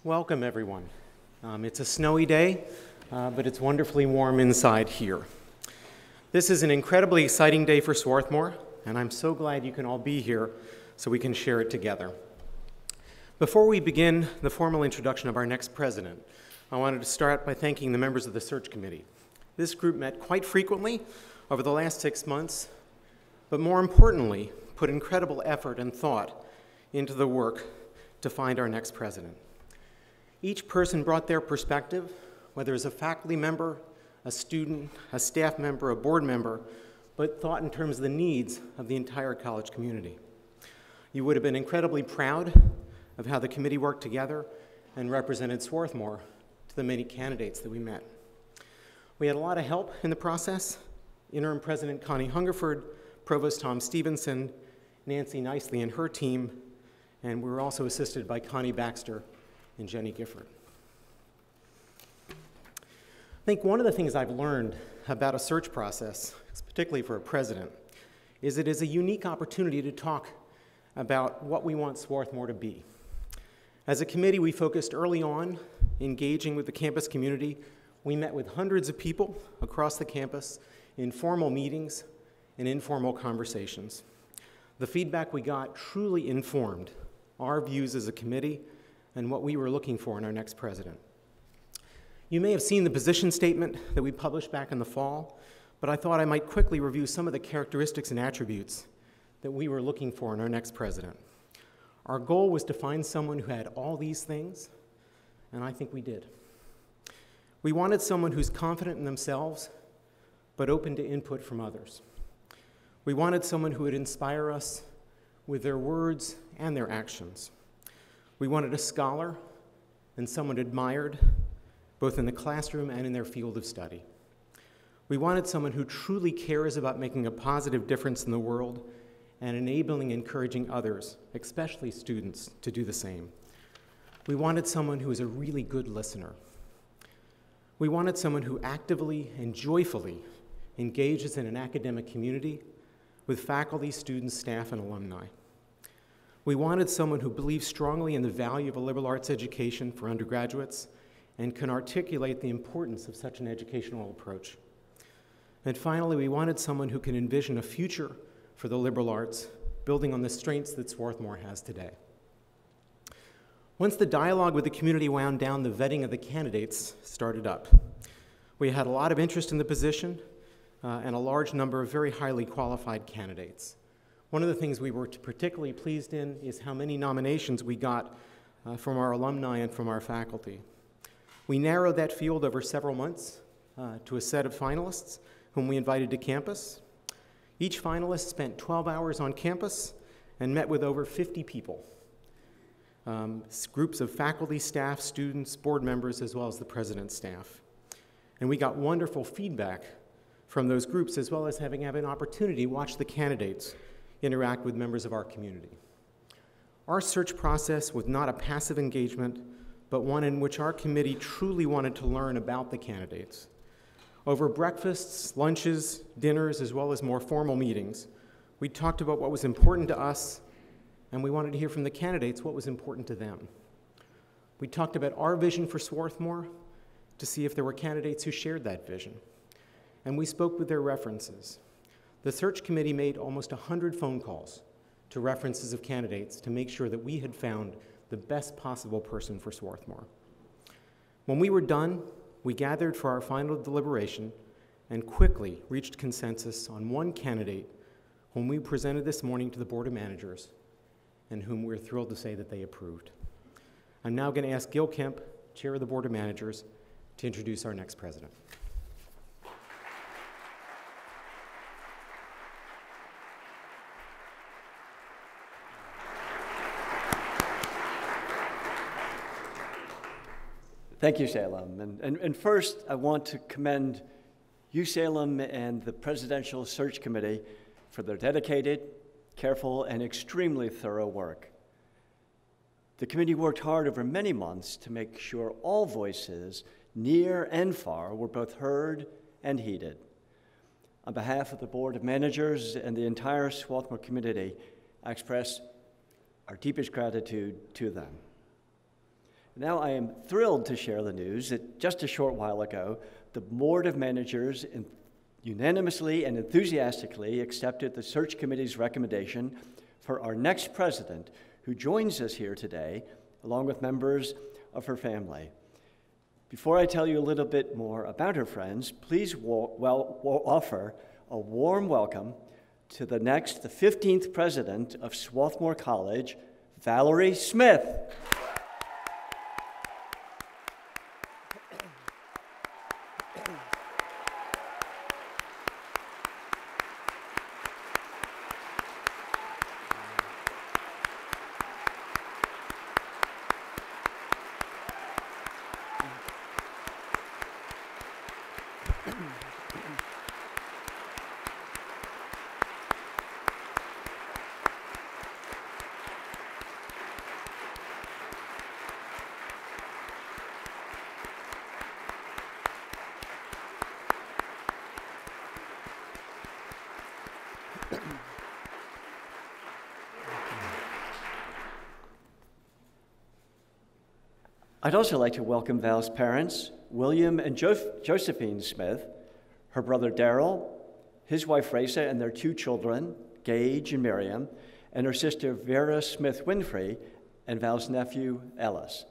Welcome, everyone. It's a snowy day, but it's wonderfully warm inside here. This is an incredibly exciting day for Swarthmore, and I'm so glad you can all be here so we can share it together. Before we begin the formal introduction of our next president, I wanted to start by thanking the members of the search committee. This group met quite frequently over the last 6 months, but more importantly, put incredible effort and thought into the work to find our next president. Each person brought their perspective, whether as a faculty member, a student, a staff member, a board member, but thought in terms of the needs of the entire college community. You would have been incredibly proud of how the committee worked together and represented Swarthmore to the many candidates that we met. We had a lot of help in the process. Interim President Connie Hungerford, Provost Tom Stevenson, Nancy Nicely and her team, and we were also assisted by Connie Baxter and Jenny Gifford. I think one of the things I've learned about a search process, particularly for a president, is it is a unique opportunity to talk about what we want Swarthmore to be. As a committee, we focused early on engaging with the campus community. We met with hundreds of people across the campus in formal meetings and informal conversations. The feedback we got truly informed our views as a committee and what we were looking for in our next president. You may have seen the position statement that we published back in the fall, but I thought I might quickly review some of the characteristics and attributes that we were looking for in our next president. Our goal was to find someone who had all these things, and I think we did. We wanted someone who's confident in themselves, but open to input from others. We wanted someone who would inspire us with their words and their actions. We wanted a scholar and someone admired, both in the classroom and in their field of study. We wanted someone who truly cares about making a positive difference in the world and enabling and encouraging others, especially students, to do the same. We wanted someone who is a really good listener. We wanted someone who actively and joyfully engages in an academic community with faculty, students, staff, and alumni. We wanted someone who believes strongly in the value of a liberal arts education for undergraduates and can articulate the importance of such an educational approach. And finally, we wanted someone who can envision a future for the liberal arts, building on the strengths that Swarthmore has today. Once the dialogue with the community wound down, the vetting of the candidates started up. We had a lot of interest in the position and a large number of very highly qualified candidates. One of the things we were particularly pleased in is how many nominations we got from our alumni and from our faculty. We narrowed that field over several months to a set of finalists whom we invited to campus. Each finalist spent 12 hours on campus and met with over 50 people, groups of faculty, staff, students, board members, as well as the president's staff. And we got wonderful feedback from those groups, as well as having an opportunity to watch the candidates interact with members of our community. Our search process was not a passive engagement, but one in which our committee truly wanted to learn about the candidates. Over breakfasts, lunches, dinners, as well as more formal meetings, we talked about what was important to us, and we wanted to hear from the candidates what was important to them. We talked about our vision for Swarthmore to see if there were candidates who shared that vision, and we spoke with their references. The search committee made almost 100 phone calls to references of candidates to make sure that we had found the best possible person for Swarthmore. When we were done, we gathered for our final deliberation and quickly reached consensus on one candidate whom we presented this morning to the Board of Managers and whom we're thrilled to say that they approved. I'm now going to ask Gil Kemp, Chair of the Board of Managers, to introduce our next president. Thank you, Salem. And first, I want to commend you, Salem, and the Presidential Search Committee for their dedicated, careful, and extremely thorough work. The committee worked hard over many months to make sure all voices, near and far, were both heard and heeded. On behalf of the Board of Managers and the entire Swarthmore community, I express our deepest gratitude to them. Now I am thrilled to share the news that just a short while ago, the Board of Managers unanimously and enthusiastically accepted the search committee's recommendation for our next president, who joins us here today, along with members of her family. Before I tell you a little bit more about her friends, please offer a warm welcome to the 15th president of Swarthmore College, Valerie Smith. I'd also like to welcome Val's parents, William and Josephine Smith, her brother Daryl, his wife Raisa, and their 2 children, Gage and Miriam, and her sister Vera Smith Winfrey, and Val's nephew Ellis.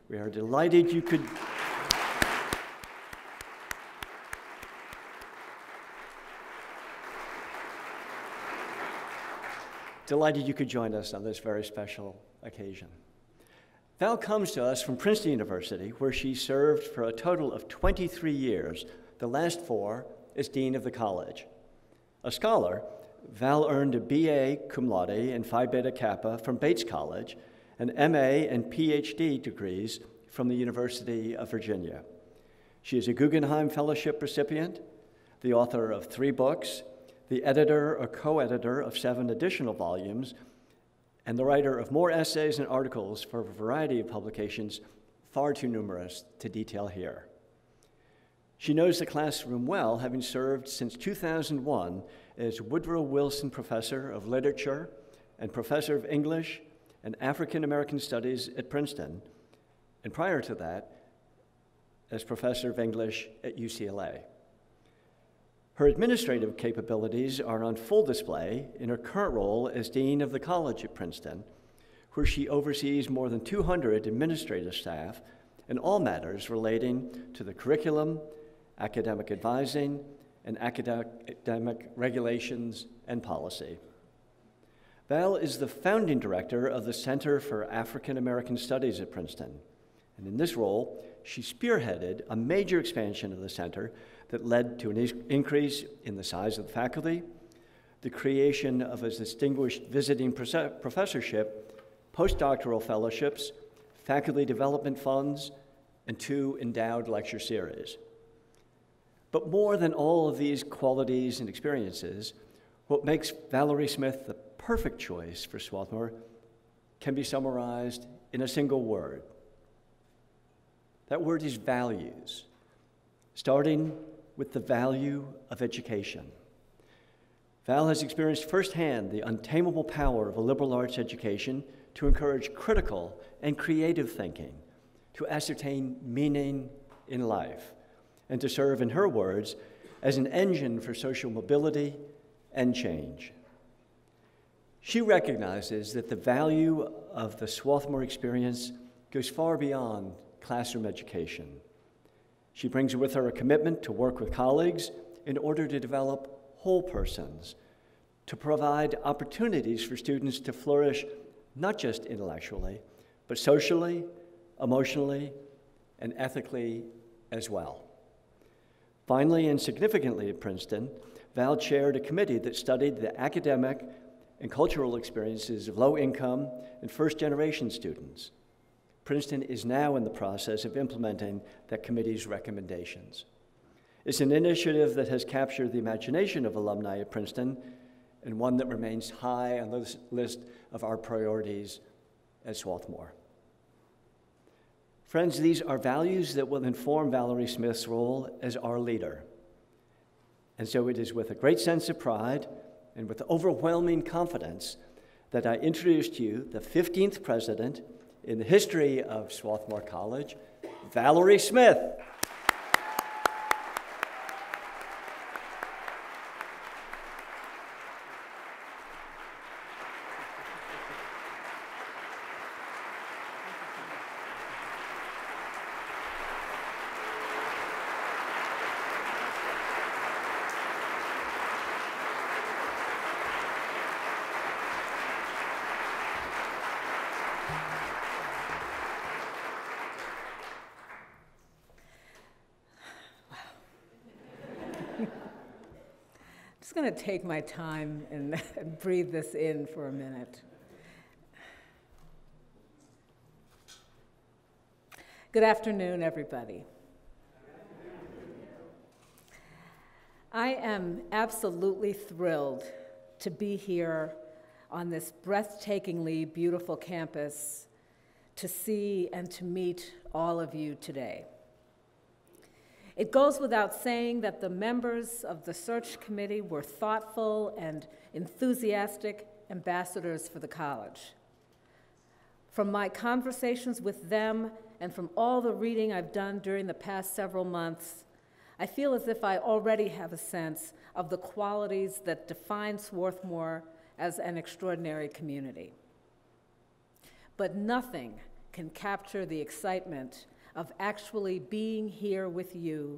We are delighted you could join us on this very special occasion. Val comes to us from Princeton University, where she served for a total of 23 years, the last 4 as dean of the college. A scholar, Val earned a BA cum laude and Phi Beta Kappa from Bates College, and MA and PhD degrees from the University of Virginia. She is a Guggenheim Fellowship recipient, the author of 3 books, the editor or co-editor of 7 additional volumes, and the writer of more essays and articles for a variety of publications, far too numerous to detail here. She knows the classroom well, having served since 2001 as Woodrow Wilson Professor of Literature and Professor of English and African American Studies at Princeton, and prior to that, as Professor of English at UCLA. Her administrative capabilities are on full display in her current role as Dean of the College at Princeton, where she oversees more than 200 administrative staff in all matters relating to the curriculum, academic advising, and academic regulations and policy. Val is the founding director of the Center for African American Studies at Princeton, and in this role, she spearheaded a major expansion of the center that led to an increase in the size of the faculty, the creation of a distinguished visiting professorship, postdoctoral fellowships, faculty development funds, and 2 endowed lecture series. But more than all of these qualities and experiences, what makes Valerie Smith the perfect choice for Swarthmore can be summarized in a single word. That word is values, starting with the value of education. Val has experienced firsthand the untamable power of a liberal arts education to encourage critical and creative thinking, to ascertain meaning in life, and to serve, in her words, as an engine for social mobility and change. She recognizes that the value of the Swarthmore experience goes far beyond classroom education. She brings with her a commitment to work with colleagues in order to develop whole persons, to provide opportunities for students to flourish not just intellectually, but socially, emotionally, and ethically as well. Finally, and significantly at Princeton, Val chaired a committee that studied the academic and cultural experiences of low-income and first-generation students. Princeton is now in the process of implementing that committee's recommendations. It's an initiative that has captured the imagination of alumni at Princeton and one that remains high on the list of our priorities at Swarthmore. Friends, these are values that will inform Valerie Smith's role as our leader. And so it is with a great sense of pride and with overwhelming confidence that I introduce to you the 15th president in the history of Swarthmore College, Valerie Smith. I'm just going to take my time and breathe this in for a minute. Good afternoon, everybody. I am absolutely thrilled to be here on this breathtakingly beautiful campus to see and to meet all of you today. It goes without saying that the members of the search committee were thoughtful and enthusiastic ambassadors for the college. From my conversations with them and from all the reading I've done during the past several months, I feel as if I already have a sense of the qualities that define Swarthmore as an extraordinary community. But nothing can capture the excitement of actually being here with you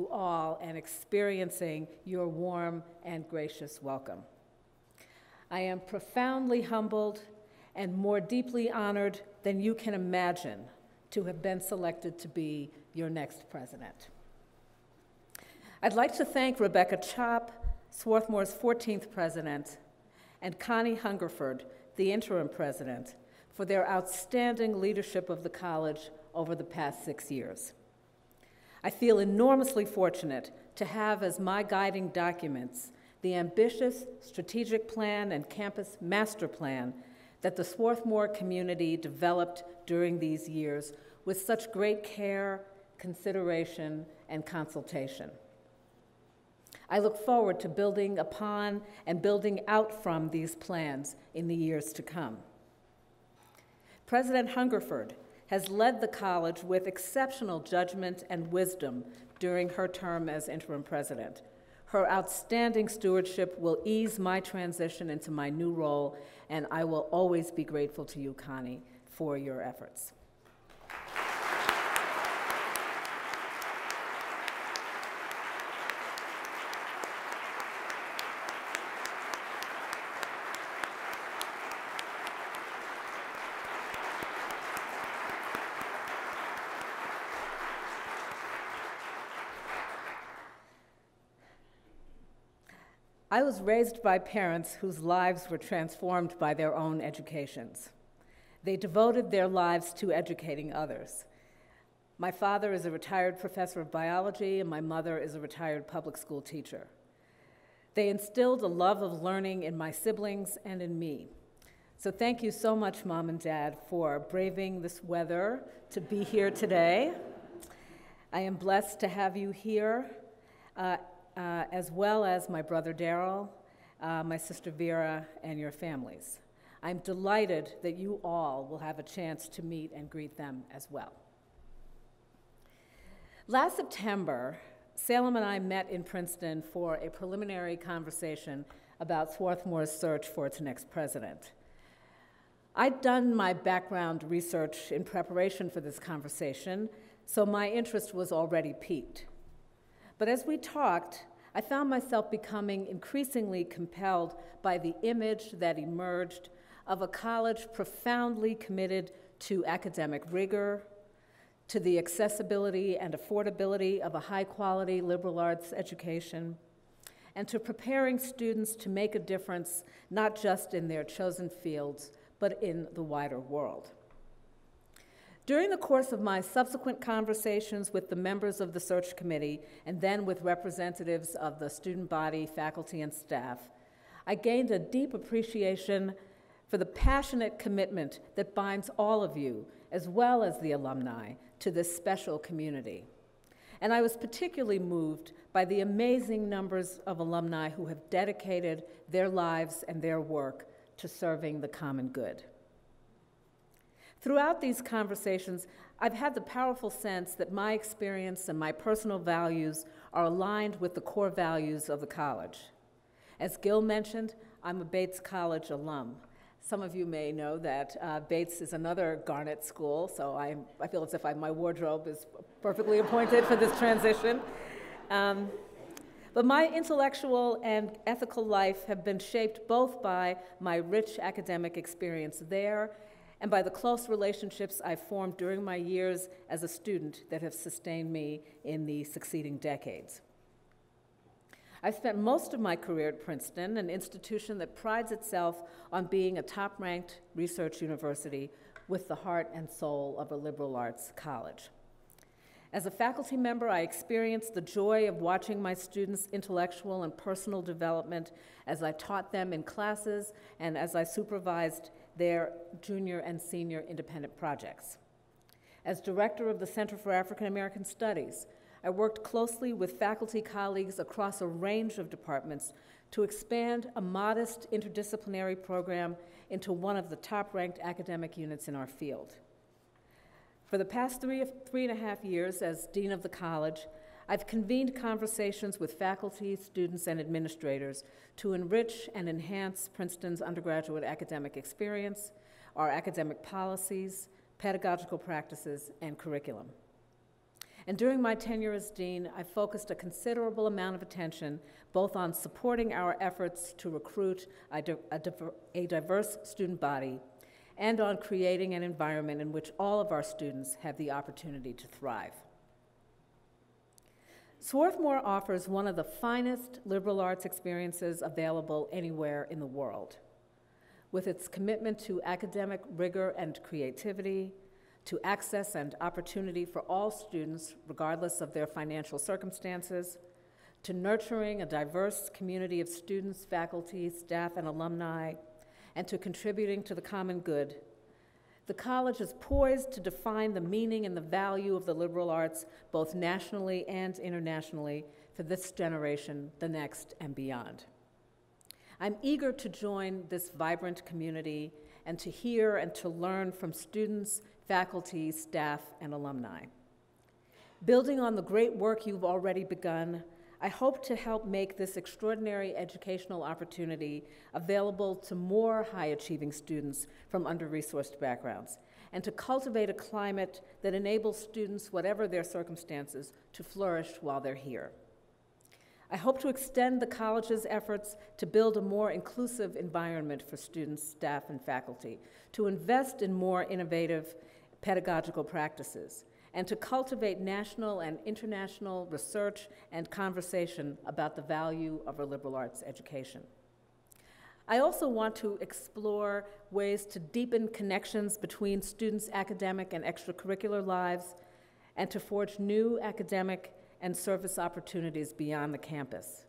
all, and experiencing your warm and gracious welcome. I am profoundly humbled and more deeply honored than you can imagine to have been selected to be your next president. I'd like to thank Rebecca Chopp, Swarthmore's 14th president, and Connie Hungerford, the interim president, for their outstanding leadership of the college over the past 6 years. I feel enormously fortunate to have as my guiding documents the ambitious strategic plan and campus master plan that the Swarthmore community developed during these years with such great care, consideration, and consultation. I look forward to building upon and building out from these plans in the years to come. President Hungerford has led the college with exceptional judgment and wisdom during her term as interim president. Her outstanding stewardship will ease my transition into my new role, and I will always be grateful to you, Connie, for your efforts. I was raised by parents whose lives were transformed by their own educations. They devoted their lives to educating others. My father is a retired professor of biology, and my mother is a retired public school teacher. They instilled a love of learning in my siblings and in me. So thank you so much, Mom and Dad, for braving this weather to be here today. I am blessed to have you here, as well as my brother Daryl, my sister Vera, and your families. I'm delighted that you all will have a chance to meet and greet them as well. Last September, Salem and I met in Princeton for a preliminary conversation about Swarthmore's search for its next president. I'd done my background research in preparation for this conversation, so my interest was already piqued. But as we talked, I found myself becoming increasingly compelled by the image that emerged of a college profoundly committed to academic rigor, to the accessibility and affordability of a high-quality liberal arts education, and to preparing students to make a difference not just in their chosen fields, but in the wider world. During the course of my subsequent conversations with the members of the search committee and then with representatives of the student body, faculty, and staff, I gained a deep appreciation for the passionate commitment that binds all of you, as well as the alumni, to this special community. And I was particularly moved by the amazing numbers of alumni who have dedicated their lives and their work to serving the common good. Throughout these conversations, I've had the powerful sense that my experience and my personal values are aligned with the core values of the college. As Gil mentioned, I'm a Bates College alum. Some of you may know that Bates is another Garnet school, so I feel as if my wardrobe is perfectly appointed for this transition. But my intellectual and ethical life have been shaped both by my rich academic experience there and by the close relationships I've formed during my years as a student that have sustained me in the succeeding decades. I've spent most of my career at Princeton, an institution that prides itself on being a top-ranked research university with the heart and soul of a liberal arts college. As a faculty member, I experienced the joy of watching my students' intellectual and personal development as I taught them in classes and as I supervised their junior and senior independent projects. As director of the Center for African American Studies, I worked closely with faculty colleagues across a range of departments to expand a modest interdisciplinary program into one of the top-ranked academic units in our field. For the past three and a half years as dean of the college, I've convened conversations with faculty, students, and administrators to enrich and enhance Princeton's undergraduate academic experience, our academic policies, pedagogical practices, and curriculum. And during my tenure as dean, I focused a considerable amount of attention both on supporting our efforts to recruit a diverse student body and on creating an environment in which all of our students have the opportunity to thrive. Swarthmore offers one of the finest liberal arts experiences available anywhere in the world. With its commitment to academic rigor and creativity, to access and opportunity for all students, regardless of their financial circumstances, to nurturing a diverse community of students, faculty, staff, and alumni, and to contributing to the common good, the college is poised to define the meaning and the value of the liberal arts, both nationally and internationally, for this generation, the next, and beyond. I'm eager to join this vibrant community and to hear and to learn from students, faculty, staff, and alumni. Building on the great work you've already begun, I hope to help make this extraordinary educational opportunity available to more high-achieving students from under-resourced backgrounds, and to cultivate a climate that enables students, whatever their circumstances, to flourish while they're here. I hope to extend the college's efforts to build a more inclusive environment for students, staff, and faculty, to invest in more innovative pedagogical practices, and to cultivate national and international research and conversation about the value of a liberal arts education. I also want to explore ways to deepen connections between students' academic and extracurricular lives and to forge new academic and service opportunities beyond the campus.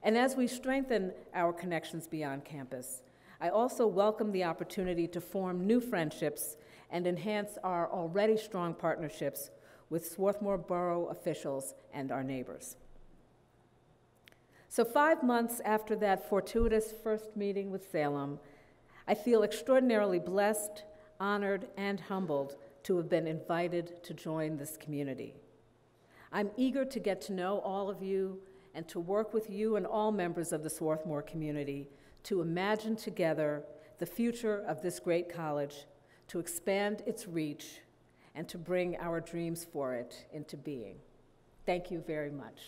And as we strengthen our connections beyond campus, I also welcome the opportunity to form new friendships and enhance our already strong partnerships with Swarthmore Borough officials and our neighbors. So 5 months after that fortuitous first meeting with Salem, I feel extraordinarily blessed, honored, and humbled to have been invited to join this community. I'm eager to get to know all of you and to work with you and all members of the Swarthmore community to imagine together the future of this great college, to expand its reach, and to bring our dreams for it into being. Thank you very much.